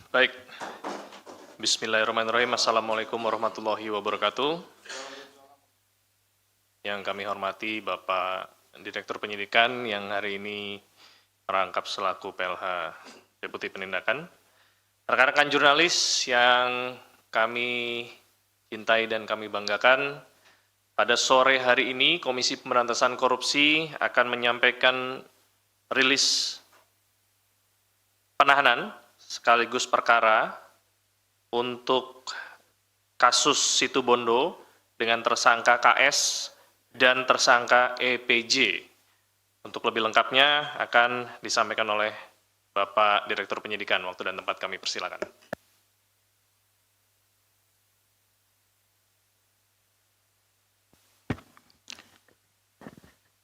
Baik, Bismillahirrahmanirrahim. Assalamualaikum warahmatullahi wabarakatuh. Yang kami hormati Bapak Direktur Penyidikan yang hari ini merangkap selaku PLH Deputi Penindakan. Rekan-rekan jurnalis yang kami cintai dan kami banggakan, pada sore hari ini Komisi Pemberantasan Korupsi akan menyampaikan rilis penahanan sekaligus perkara untuk kasus Situbondo dengan tersangka KS dan tersangka EPJ. Untuk lebih lengkapnya akan disampaikan oleh Bapak Direktur Penyidikan. Waktu dan tempat kami persilakan.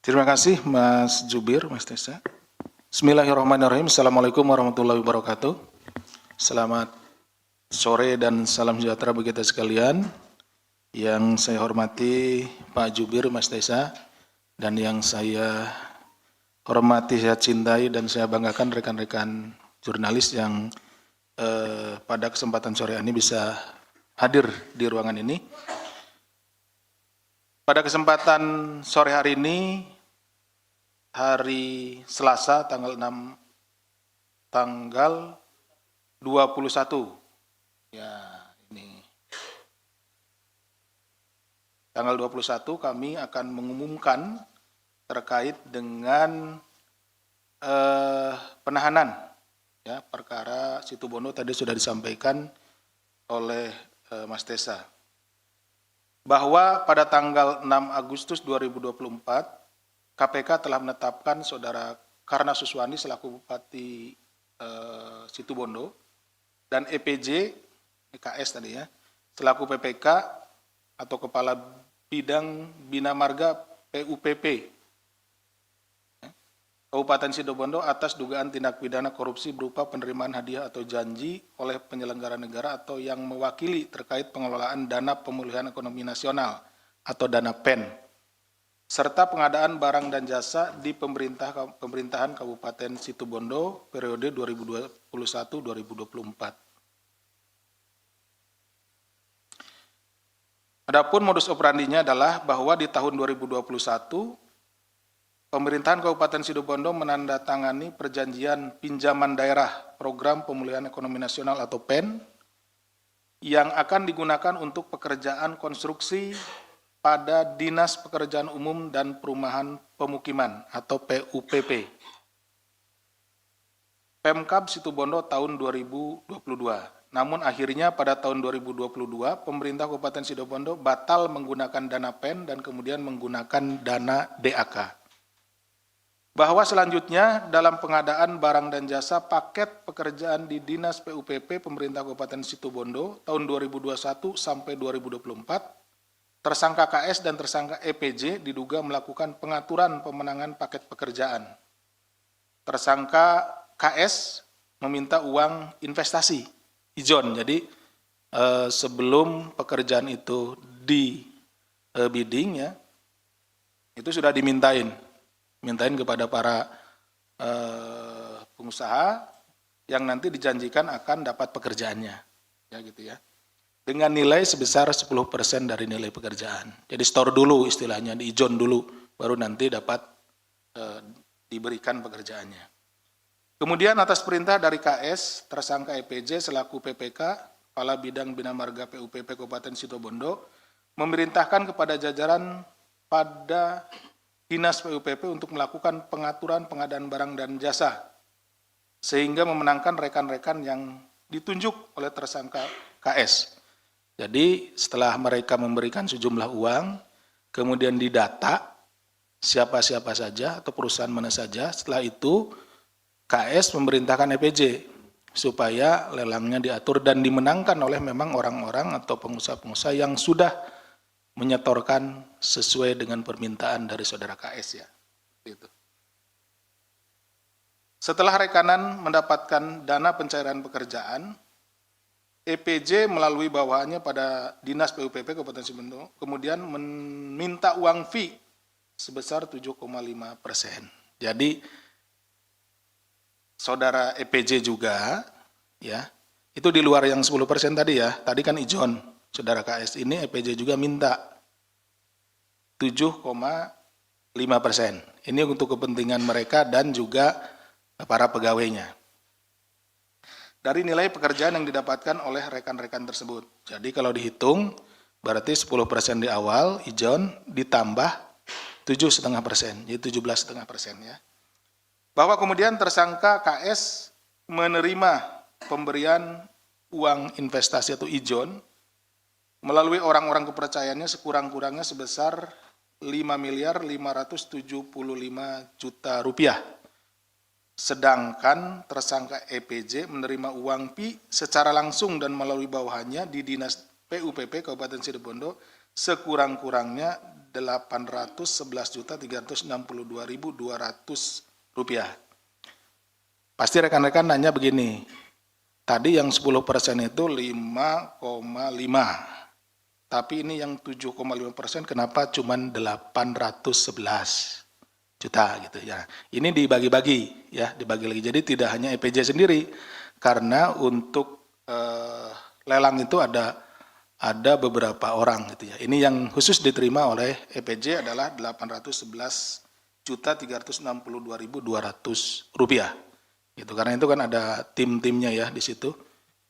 Terima kasih Mas Jubir, Mas Tessa. Bismillahirrahmanirrahim. Assalamualaikum warahmatullahi wabarakatuh. Selamat sore dan salam sejahtera bagi kita sekalian. Yang saya hormati Pak Jubir, Mas Tessa, dan yang saya hormati, saya cintai dan saya banggakan rekan-rekan jurnalis yang pada kesempatan sore ini bisa hadir di ruangan ini. Pada kesempatan sore hari ini, hari Selasa tanggal 21. Ya, ini. Tanggal 21 kami akan mengumumkan terkait dengan penahanan ya, perkara Situbondo tadi sudah disampaikan oleh Mas Tessa. Bahwa pada tanggal 6 Agustus 2024 KPK telah menetapkan Saudara Karna Suswandi selaku Bupati Situbondo dan EPJ, KS tadi ya, selaku PPK atau Kepala Bidang Bina Marga PUPP Kabupaten Situbondo atas dugaan tindak pidana korupsi berupa penerimaan hadiah atau janji oleh penyelenggara negara atau yang mewakili terkait pengelolaan dana pemulihan ekonomi nasional atau dana PEN, serta pengadaan barang dan jasa di pemerintahan Kabupaten Situbondo periode 2021-2024. Adapun modus operandinya adalah bahwa di tahun 2021 pemerintahan Kabupaten Situbondo menandatangani perjanjian pinjaman daerah Program Pemulihan Ekonomi Nasional atau PEN yang akan digunakan untuk pekerjaan konstruksi pada Dinas Pekerjaan Umum dan Perumahan Pemukiman atau PUPP. Pemkab Situbondo tahun 2022. Namun akhirnya pada tahun 2022 pemerintah Kabupaten Situbondo batal menggunakan dana PEN dan kemudian menggunakan dana DAK. Bahwa selanjutnya dalam pengadaan barang dan jasa paket pekerjaan di Dinas PUPP pemerintah Kabupaten Situbondo tahun 2021 sampai 2024, tersangka KS dan tersangka EPJ diduga melakukan pengaturan pemenangan paket pekerjaan. Tersangka KS meminta uang investasi, ijon. Jadi sebelum pekerjaan itu di bidding ya, itu sudah dimintain kepada para pengusaha yang nanti dijanjikan akan dapat pekerjaannya, ya gitu ya. Dengan nilai sebesar 10% dari nilai pekerjaan. Jadi store dulu istilahnya, diijon dulu, baru nanti dapat diberikan pekerjaannya. Kemudian atas perintah dari KS, tersangka EPJ selaku PPK, Kepala Bidang Bina Marga PUPP Kabupaten Situbondo, memerintahkan kepada jajaran pada Dinas PUPP untuk melakukan pengaturan pengadaan barang dan jasa, sehingga memenangkan rekan-rekan yang ditunjuk oleh tersangka KS. Jadi setelah mereka memberikan sejumlah uang, kemudian didata siapa-siapa saja atau perusahaan mana saja, setelah itu KS memerintahkan EPJ supaya lelangnya diatur dan dimenangkan oleh memang orang-orang atau pengusaha-pengusaha yang sudah menyetorkan sesuai dengan permintaan dari saudara KS ya. Gitu. Setelah rekanan mendapatkan dana pencairan pekerjaan, EPJ melalui bawahannya pada Dinas PUPP Kabupaten Situbondo kemudian meminta uang fee sebesar 7,5%. Jadi saudara EPJ juga ya Itu di luar yang 10% tadi ya. Tadi kan ijon, Saudara KS. Ini EPJ juga minta 7,5%. Ini untuk kepentingan mereka dan juga para pegawainya. Dari nilai pekerjaan yang didapatkan oleh rekan-rekan tersebut. Jadi kalau dihitung, berarti 10% di awal, ijon, ditambah 7,5%, jadi 17,5% ya. Bahwa kemudian tersangka KS menerima pemberian uang investasi atau ijon melalui orang-orang kepercayaannya sekurang-kurangnya sebesar 5.575.000.000 rupiah. Sedangkan tersangka EPJ menerima uang PI secara langsung dan melalui bawahannya di Dinas PUPP Kabupaten Situbondo sekurang-kurangnya 811.362.200 rupiah. Pasti rekan-rekan nanya begini, tadi yang 10% itu 5,5, tapi ini yang 7,5% kenapa cuma 811 juta gitu ya. Ini dibagi-bagi ya, dibagi lagi. Jadi tidak hanya EPJ sendiri, karena untuk lelang itu ada beberapa orang gitu ya. Ini yang khusus diterima oleh EPJ adalah 811.362.200 rupiah. Gitu. Karena itu kan ada tim-timnya ya di situ.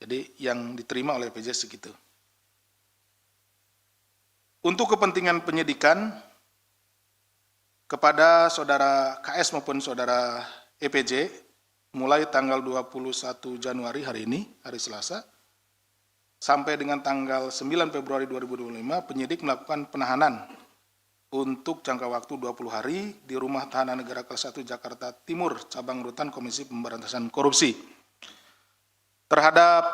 Jadi yang diterima oleh EPJ segitu. Untuk kepentingan penyidikan kepada saudara KS maupun saudara EPJ mulai tanggal 21 Januari hari ini, hari Selasa, sampai dengan tanggal 9 Februari 2025, penyidik melakukan penahanan untuk jangka waktu 20 hari di Rumah Tahanan Negara Kelas 1 Jakarta Timur, Cabang Rutan Komisi Pemberantasan Korupsi. Terhadap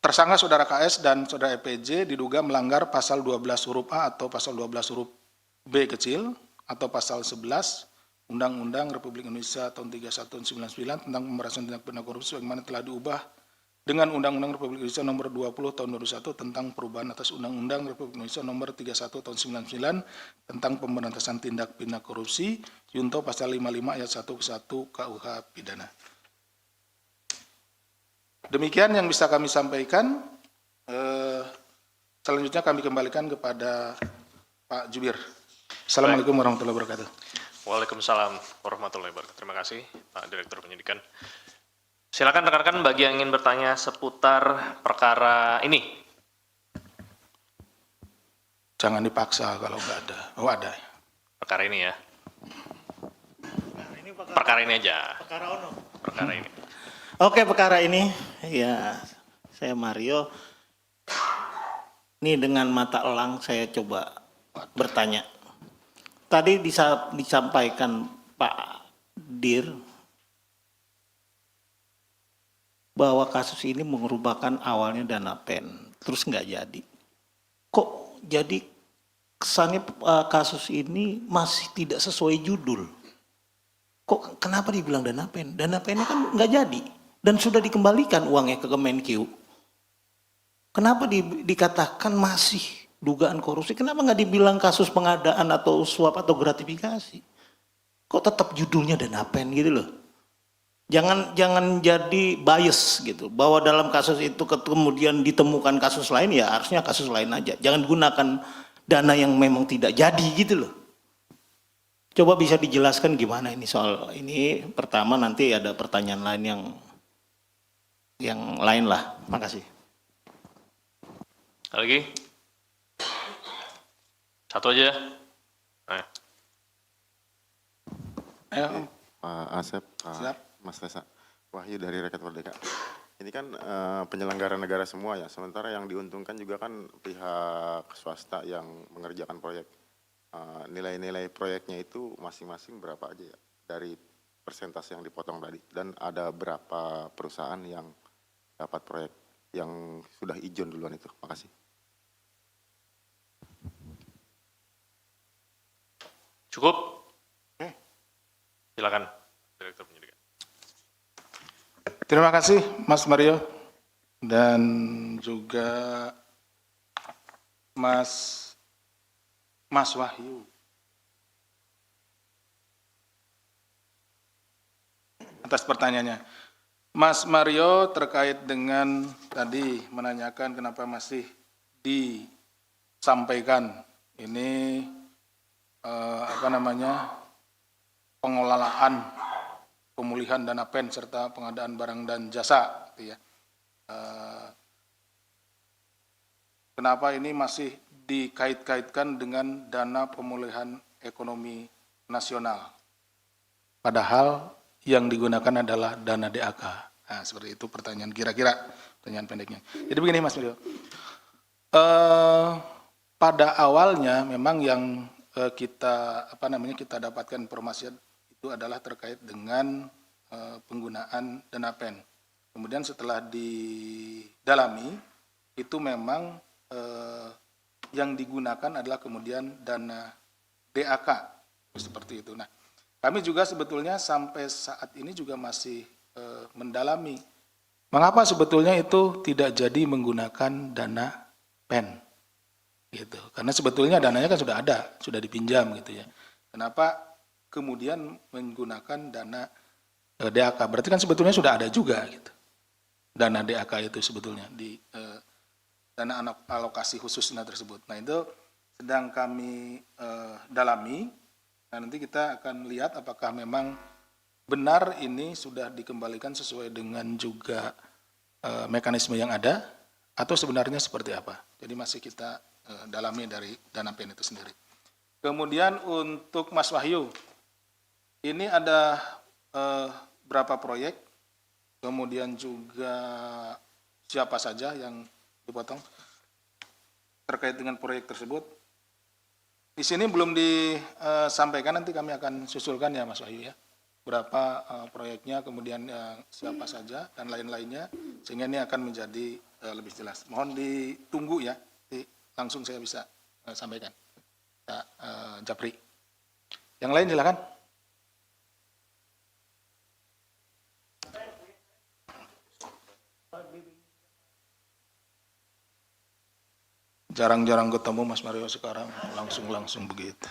tersangka saudara KS dan saudara EPJ diduga melanggar pasal 12 huruf A atau pasal 12 huruf B kecil atau pasal 11 Undang-Undang Republik Indonesia tahun 31 tahun 99 tentang pemberantasan tindak pidana korupsi bagaimana telah diubah dengan Undang-Undang Republik Indonesia nomor 20 tahun 2001 tentang perubahan atas Undang-Undang Republik Indonesia nomor 31 tahun 99 tentang pemberantasan tindak pidana korupsi junto pasal 55 ayat 1 ke 1 KUH pidana. Demikian yang bisa kami sampaikan. Selanjutnya kami kembalikan kepada Pak Jubir. Assalamualaikum warahmatullahi wabarakatuh. Waalaikumsalam warahmatullahi wabarakatuh. Terima kasih Pak Direktur Penyidikan. Silakan rekan-rekan bagi yang ingin bertanya seputar perkara ini. Jangan dipaksa kalau nggak ada. Oh ada. Perkara ini ya. Perkara ini aja. Perkara ono. Perkara ini. Oke, perkara ini ya saya Mario. Ini dengan mata elang saya coba bertanya. Tadi disampaikan Pak Dir bahwa kasus ini merupakan awalnya dana pen, terus nggak jadi. Kok jadi kesannya kasus ini masih tidak sesuai judul? Kok kenapa dibilang dana pen? Dana pennya kan nggak jadi dan sudah dikembalikan uangnya ke Kemenkeu. Kenapa dikatakan masih dugaan korupsi? Kenapa nggak dibilang kasus pengadaan atau suap atau gratifikasi? Kok tetap judulnya dana pen gitu loh? Jangan jadi bias gitu, bahwa dalam kasus itu kemudian ditemukan kasus lain, ya harusnya kasus lain aja. Jangan gunakan dana yang memang tidak jadi gitu loh. Coba bisa dijelaskan gimana ini soal ini. Pertama nanti ada pertanyaan lain yang lain lah. Makasih. Lagi? Satu aja. Ayo, Pak Asep, Pak Mas Resa, Wahyu dari Rakyat Merdeka. Ini kan penyelenggara negara semua ya, sementara yang diuntungkan juga kan pihak swasta yang mengerjakan proyek. Nilai-nilai proyeknya itu masing-masing berapa aja ya, dari persentase yang dipotong tadi, dan ada berapa perusahaan yang dapat proyek yang sudah ijon duluan itu. Makasih. Cukup? Silakan, Direktur Penyidikan. terima kasih Mas Mario dan juga Mas Wahyu atas pertanyaannya. Mas Mario terkait dengan tadi menanyakan kenapa masih disampaikan ini pengelolaan pemulihan dana PEN serta pengadaan barang dan jasa, gitu ya. Kenapa ini masih dikait-kaitkan dengan dana pemulihan ekonomi nasional? Padahal yang digunakan adalah dana DAK. Nah, seperti itu pertanyaan kira-kira, pertanyaan pendeknya. Jadi begini Mas Mario, pada awalnya memang yang kita dapatkan informasi itu adalah terkait dengan penggunaan dana PEN. Kemudian setelah didalami itu memang yang digunakan adalah kemudian dana DAK seperti itu. Nah, kami juga sebetulnya sampai saat ini juga masih mendalami mengapa sebetulnya itu tidak jadi menggunakan dana PEN gitu. Karena sebetulnya dananya kan sudah ada, sudah dipinjam gitu ya. Kenapa kemudian menggunakan dana DAK? Berarti kan sebetulnya sudah ada juga gitu. Dana DAK itu sebetulnya di dana alokasi khususnya tersebut. Nah, itu sedang kami dalami. Nah, nanti kita akan lihat apakah memang benar ini sudah dikembalikan sesuai dengan juga mekanisme yang ada atau sebenarnya seperti apa. Jadi masih kita dalami dari dana PEN itu sendiri. Kemudian untuk Mas Wahyu, ini ada berapa proyek, kemudian juga siapa saja yang dipotong terkait dengan proyek tersebut. Di sini belum disampaikan, nanti kami akan susulkan ya Mas Wahyu ya. Berapa proyeknya, kemudian siapa saja dan lain-lainnya, sehingga ini akan menjadi lebih jelas. Mohon ditunggu ya, langsung saya bisa sampaikan. Ya, Japri. Yang lain silakan. Jarang-jarang ketemu Mas Mario sekarang, langsung begitu.